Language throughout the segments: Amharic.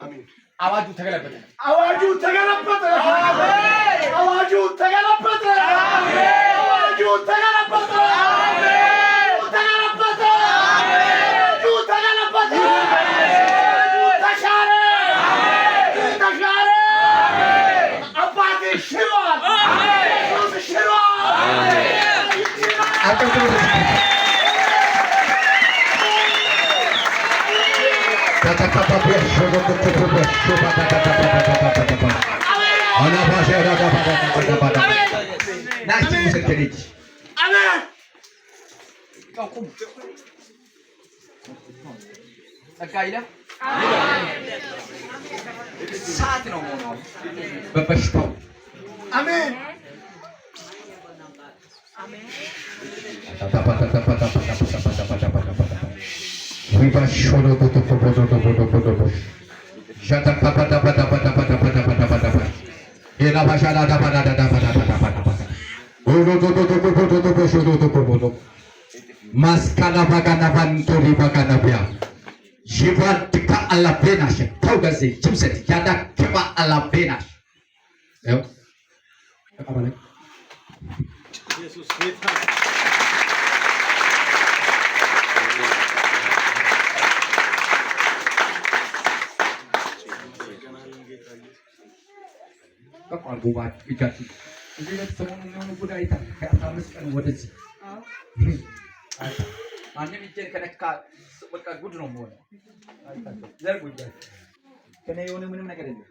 አሜን። አዋጁ ተገለበጠ። አዋጁ ተገለበጠ። አሜን። አዋጁ ተገለበጠ። አሜን። አዋጁ ተገለበጠ። አሜን። ተገለበጠ። አሜን። ተገለበጠ። ተሻረ። አሜን። ተሻረ። አሜን። አባቴ ሽሯል። አሜን። ኢየሱስ ሽሯል። አሜን። ሰዓት ነው ሆኖ በበሽታው አሜን Vivashono bodo bodo. Jata papa da pada. Ela bajada da pada. Bodo. Maskana bagana vantori bagana bia. Jivan tika ala benash. Taugazi jimset yada kiba ala benash. Yo. Apa balik? ኢየሱስ ጌታ Kapal buat ikat. Ini semua budaya itu kayak tamas kan wadah sih. አንተ ቢጀን ከነካ በቃ ጉድ ነው ሞነ ዘር ጉድ ከኔ የሆነ ምንም ነገር የለም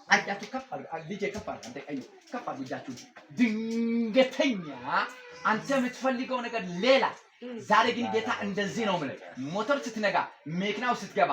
አያቱ ከፋል ልጄ ከፋል አንተ ቀዩ ከፋል ልጃችሁ ድንገተኛ አንተ የምትፈልገው ነገር ሌላ ዛሬ ግን ጌታ እንደዚህ ነው ማለት ሞተር ስትነጋ መኪናው ስትገባ